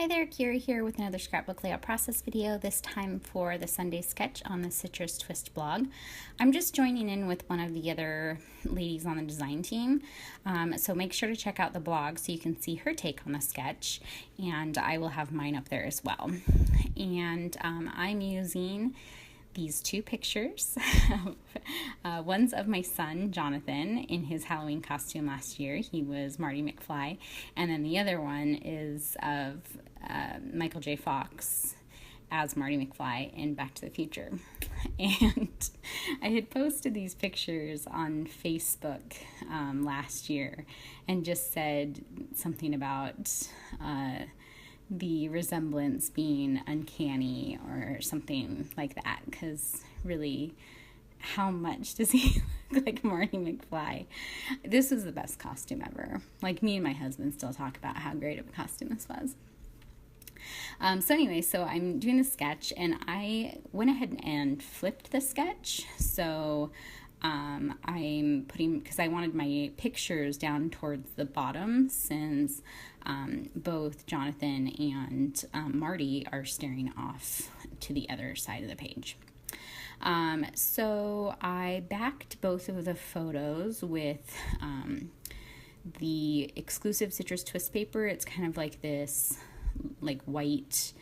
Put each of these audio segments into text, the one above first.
Hi there, Kira here with another scrapbook layout process video, this time for the Sunday sketch on the Citrus Twist blog. I'm just joining in with one of the other ladies on the design team, so make sure to check out the blog so you can see her take on the sketch, and I will have mine up there as well. And I'm using these two pictures. One's of my son, Jonathan, in his Halloween costume last year. He was Marty McFly. And then the other one is of Michael J. Fox as Marty McFly in Back to the Future. And I had posted these pictures on Facebook last year and just said something about the resemblance being uncanny or something like that, because really, how much does he look like Marty McFly? This was the best costume ever. Like, me and my husband still talk about how great of a costume this was. So I'm doing the sketch, and I went ahead and flipped the sketch. So I'm putting, because I wanted my pictures down towards the bottom, since both Jonathan and Marty are staring off to the other side of the page. So I backed both of the photos with the exclusive Citrus Twist paper. It's kind of like this like white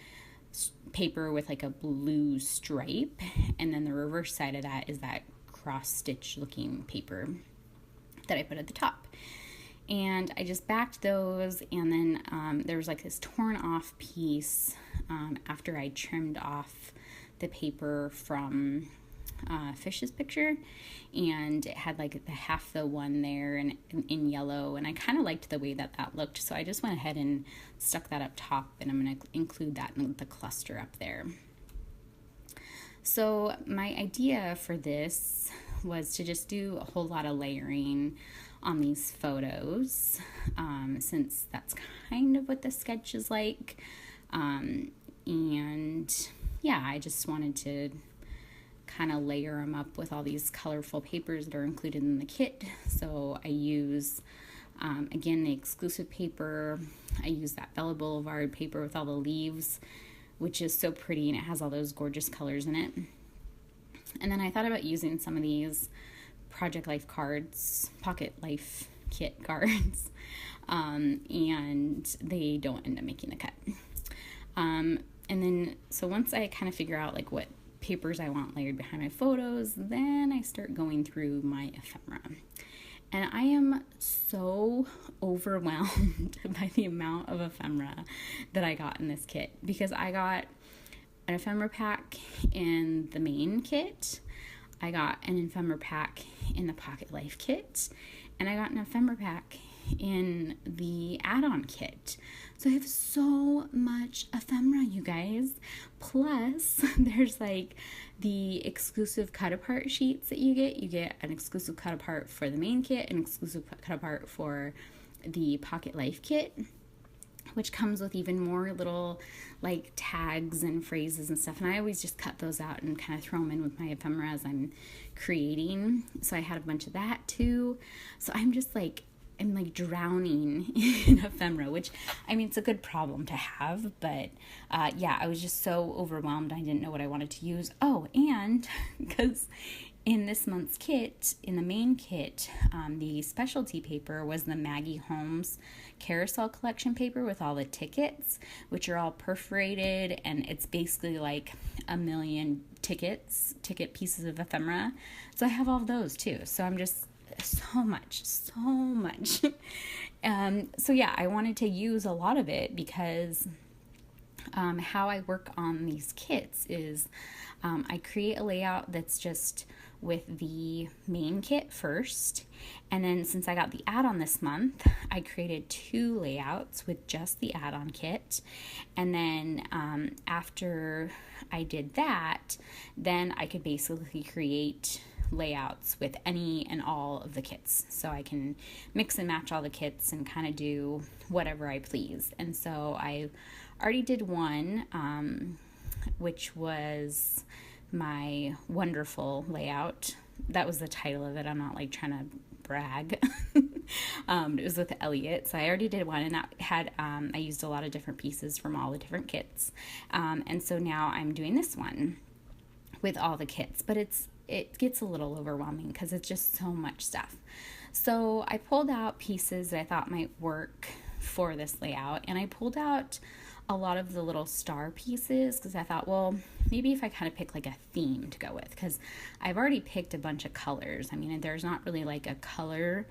paper with like a blue stripe, and then the reverse side of that is that cross-stitch looking paper that I put at the top. And I just backed those, and then there was like this torn off piece after I trimmed off the paper from Fish's picture, and it had like the half the one there and in yellow, and I kind of liked the way that looked, so I just went ahead and stuck that up top, and I'm going to include that in the cluster up there. So my idea for this was to just do a whole lot of layering on these photos, since that's kind of what the sketch is like. And yeah, I just wanted to kind of layer them up with all these colorful papers that are included in the kit. So I use, again, the exclusive paper. I use that Bella Boulevard paper with all the leaves, which is so pretty, and it has all those gorgeous colors in it. And then I thought about using some of these Project Life cards, Pocket Life kit cards, and they don't end up making the cut. And then, so once I kind of figure out like what papers I want layered behind my photos, then I start going through my ephemera. And I am so overwhelmed by the amount of ephemera that I got in this kit, because I got an ephemera pack in the main kit, I got an ephemera pack in the Pocket Life kit, and I got an ephemera pack in the add-on kit. So I have so much ephemera, you guys. Plus, there's like the exclusive cut-apart sheets that you get. You get an exclusive cut-apart for the main kit, an exclusive cut-apart for the Pocket Life kit, which comes with even more little like tags and phrases and stuff. And I always just cut those out and kind of throw them in with my ephemera as I'm creating. So I had a bunch of that too. So I'm drowning in ephemera, which, I mean, it's a good problem to have, but yeah, I was just so overwhelmed. I didn't know what I wanted to use. Oh, and because in this month's kit, in the main kit, the specialty paper was the Maggie Holmes Carousel Collection paper with all the tickets, which are all perforated, and it's basically like a million ticket pieces of ephemera. So I have all of those too. So I'm just so much. So yeah, I wanted to use a lot of it, because how I work on these kits is I create a layout that's just with the main kit first, and then since I got the add-on this month, I created 2 layouts with just the add-on kit, and then after I did that, then I could basically create layouts with any and all of the kits, so I can mix and match all the kits and kind of do whatever I please. And so I already did one, which was my wonderful layout. That was the title of it. I'm not like trying to brag. It was with Elliot, so I already did one, and that had I used a lot of different pieces from all the different kits, and so now I'm doing this one with all the kits, but it gets a little overwhelming because it's just so much stuff. So I pulled out pieces that I thought might work for this layout, and I pulled out a lot of the little star pieces because I thought, well, maybe if I kind of pick like a theme to go with, because I've already picked a bunch of colors. I mean, there's not really like a color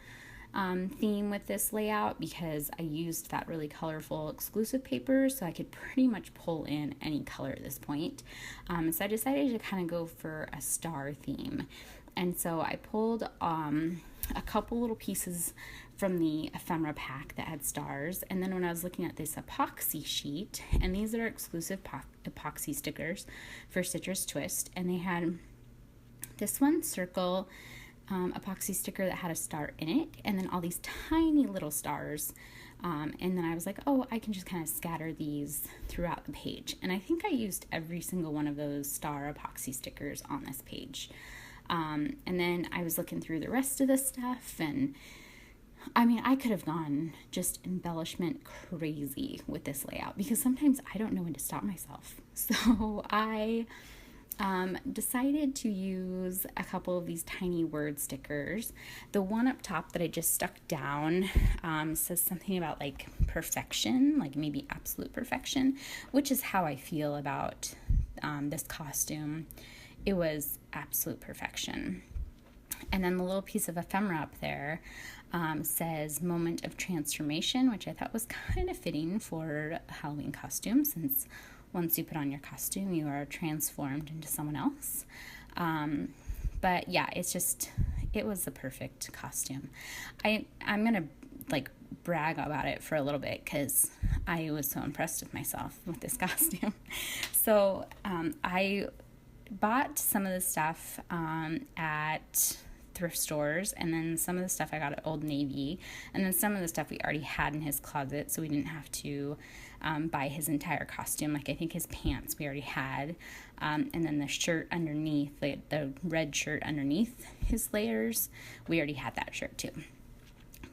theme with this layout because I used that really colorful exclusive paper, so I could pretty much pull in any color at this point. So I decided to kind of go for a star theme. And so I pulled a couple little pieces from the ephemera pack that had stars, and then when I was looking at this epoxy sheet, and these are exclusive epoxy stickers for Citrus Twist, and they had this one circle epoxy sticker that had a star in it, and then all these tiny little stars, and then I was like, oh, I can just kind of scatter these throughout the page, and I think I used every single one of those star epoxy stickers on this page. And then I was looking through the rest of the stuff, and I mean, I could have gone just embellishment crazy with this layout because sometimes I don't know when to stop myself. So I decided to use a couple of these tiny word stickers. The one up top that I just stuck down says something about like perfection, like maybe absolute perfection, which is how I feel about this costume. It was absolute perfection. And then the little piece of ephemera up there says moment of transformation, which I thought was kind of fitting for a Halloween costume, since once you put on your costume, you are transformed into someone else. But yeah, it was the perfect costume. I'm going to like brag about it for a little bit because I was so impressed with myself with this costume. So I bought some of the stuff at thrift stores, and then some of the stuff I got at Old Navy, and then some of the stuff we already had in his closet, so we didn't have to buy his entire costume. Like I think his pants we already had, and then the shirt underneath, the red shirt underneath his layers, we already had that shirt too.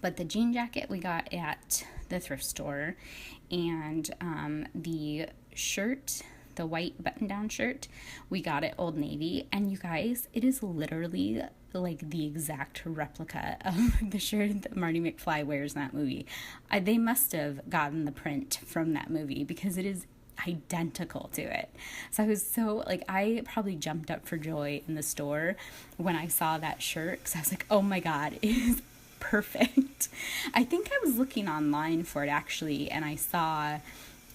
But the jean jacket we got at the thrift store, and the shirt, the white button-down shirt, we got at Old Navy. And you guys, it is literally like the exact replica of the shirt that Marty McFly wears in that movie. They must have gotten the print from that movie because it is identical to it. So I was so like, I probably jumped up for joy in the store when I saw that shirt because I was like, oh my god, it is perfect. I think I was looking online for it actually, and I saw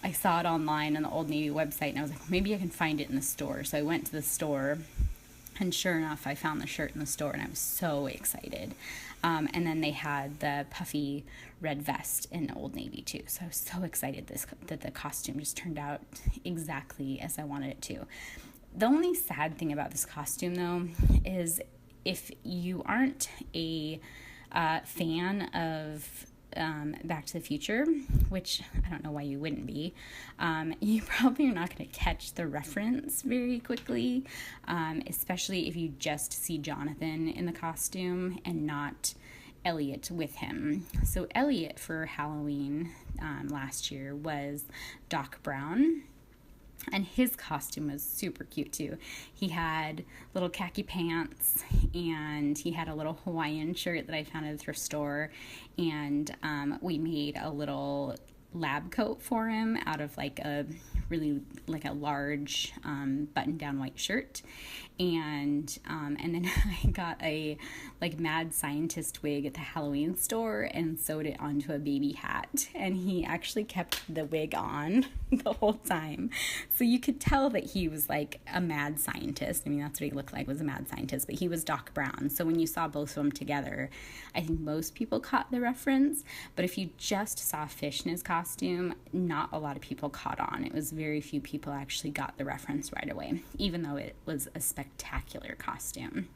it online on the Old Navy website, and I was like, maybe I can find it in the store. So I went to the store, and sure enough, I found the shirt in the store, and I was so excited. And then they had the puffy red vest in Old Navy too. So I was so excited that the costume just turned out exactly as I wanted it to. The only sad thing about this costume, though, is if you aren't a fan of Back to the Future, which I don't know why you wouldn't be, you probably are not going to catch the reference very quickly, especially if you just see Jonathan in the costume and not Elliot with him. So Elliot for Halloween last year was Doc Brown, and his costume was super cute too. He had little khaki pants, and he had a little Hawaiian shirt that I found at the thrift store, and we made a little lab coat for him out of like a large button-down white shirt, and then I got a like mad scientist wig at the Halloween store and sewed it onto a baby hat, and he actually kept the wig on the whole time, so you could tell that he was like a mad scientist. I mean, that's what he looked like, was a mad scientist, but he was Doc Brown. So when you saw both of them together, I think most people caught the reference, but if you just saw Fish in his costume, not a lot of people caught on. It was very few people actually got the reference right away, even though it was a spectacular costume.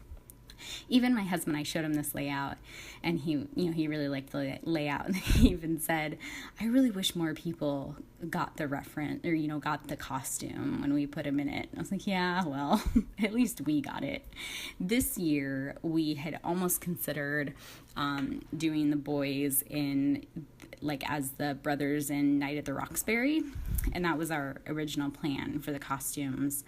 Even my husband, I showed him this layout, and he really liked the layout, and he even said, I really wish more people got the reference, or got the costume when we put him in it. And I was like, yeah, well, at least we got it. This year we had almost considered doing the boys in as the brothers in Night at the Roxbury, and that was our original plan for the costumes,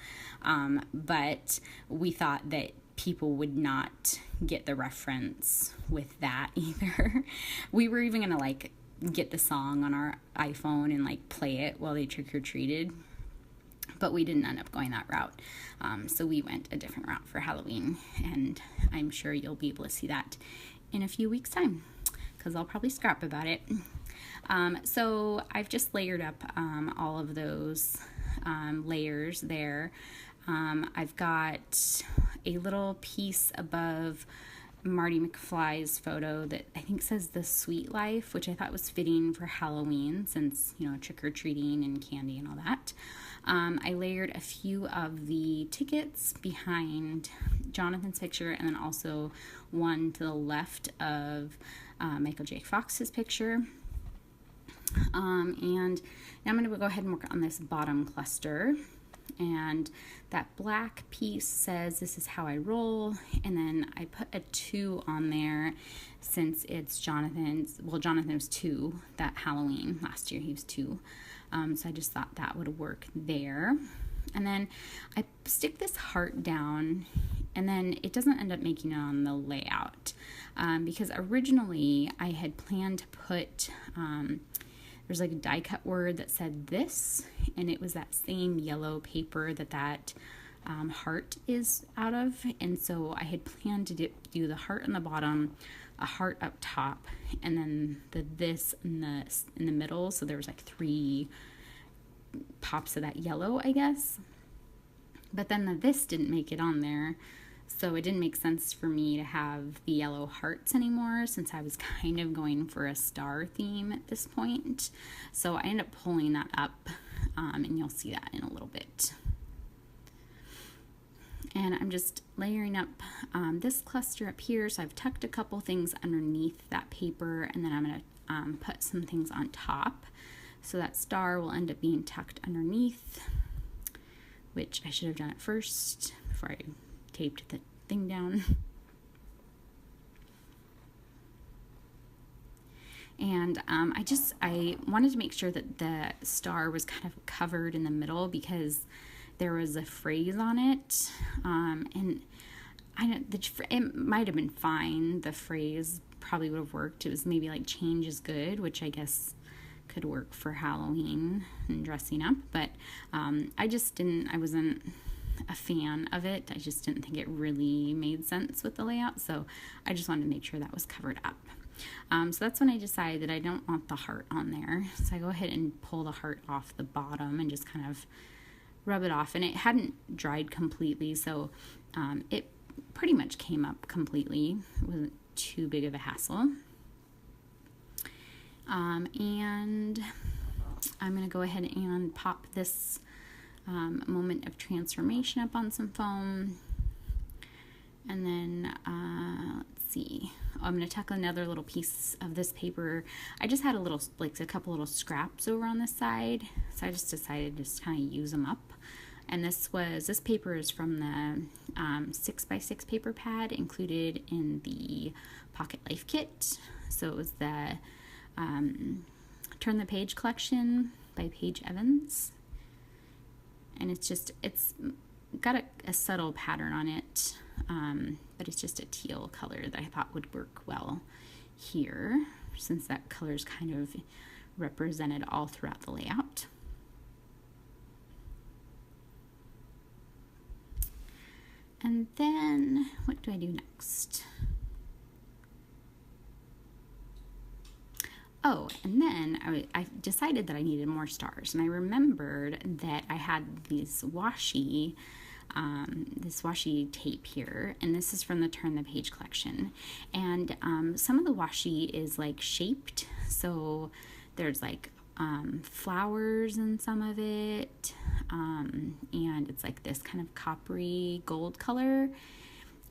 but we thought that people would not get the reference with that either. We were even gonna get the song on our iPhone and play it while they trick-or-treated, but we didn't end up going that route. So we went a different route for Halloween, and I'm sure you'll be able to see that in a few weeks' time, because I'll probably scrap about it. So I've just layered up all of those layers there. I've got a little piece above Marty McFly's photo that I think says The Sweet Life, which I thought was fitting for Halloween since, trick-or-treating and candy and all that. I layered a few of the tickets behind Jonathan's picture, and then also one to the left of Michael J. Fox's picture. And now I'm going to go ahead and work on this bottom cluster. And that black piece says, this is how I roll. And then I put a 2 on there since it's Jonathan's. Well, Jonathan was 2 that Halloween. Last year he was 2. So I just thought that would work there. And then I stick this heart down, and then it doesn't end up making it on the layout. Because originally I had planned to put... there's a die cut word that said this, and it was that same yellow paper that heart is out of. And so I had planned to do the heart on the bottom, a heart up top, and then this in the middle. So there was 3 pops of that yellow, I guess. But then this didn't make it on there. So it didn't make sense for me to have the yellow hearts anymore, since I was kind of going for a star theme at this point. So I ended up pulling that up, and you'll see that in a little bit. And I'm just layering up this cluster up here. So I've tucked a couple things underneath that paper, and then I'm going to put some things on top. So that star will end up being tucked underneath, which I should have done it first before I taped the thing down. And I wanted to make sure that the star was kind of covered in the middle, because there was a phrase on it, and it might have been fine. The phrase probably would have worked. It was maybe change is good, which I guess could work for Halloween and dressing up, but I wasn't a fan of it. I just didn't think it really made sense with the layout, so I just wanted to make sure that was covered up. So that's when I decided that I don't want the heart on there, so I go ahead and pull the heart off the bottom and just kind of rub it off. And it hadn't dried completely, so it pretty much came up completely. It wasn't too big of a hassle. And I'm going to go ahead and pop this moment of transformation up on some foam. And then, let's see. I'm going to tuck another little piece of this paper. I just had a couple little scraps over on this side, so I just decided to just kind of use them up. And this paper is from the 6x6 paper pad included in the Pocket Life Kit. So it was the Turn the Page collection by Paige Evans. And it's got a subtle pattern on it, but it's just a teal color that I thought would work well here, since that color is kind of represented all throughout the layout. And then, what do I do next? Oh, and then I decided that I needed more stars, and I remembered that I had this washi tape here, and this is from the Turn the Page collection. And some of the washi is shaped, so there's flowers in some of it, and it's this kind of coppery gold color.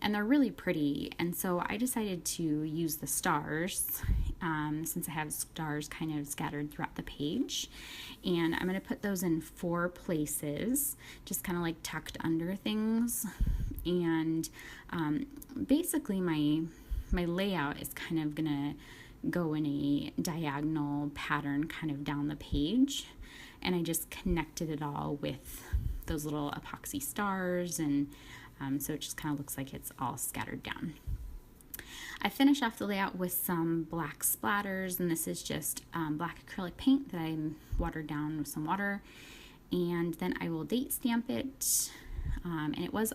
and they're really pretty. And so I decided to use the stars, since I have stars kind of scattered throughout the page. And I'm going to put those in 4 places, just kind of like tucked under things. And basically my layout is kind of going to go in a diagonal pattern kind of down the page. And I just connected it all with those little epoxy stars, and so it just kind of looks like it's all scattered down. I finish off the layout with some black splatters, and this is just black acrylic paint that I watered down with some water, and then I will date stamp it, and it was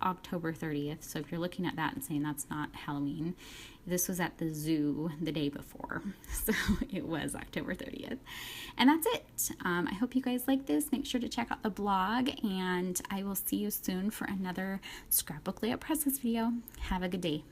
October 30th, so if you're looking at that and saying that's not Halloween, this was at the zoo the day before, so it was October 30th. And that's it. I hope you guys like this. Make sure to check out the blog, and I will see you soon for another scrapbook layout process video. Have a good day.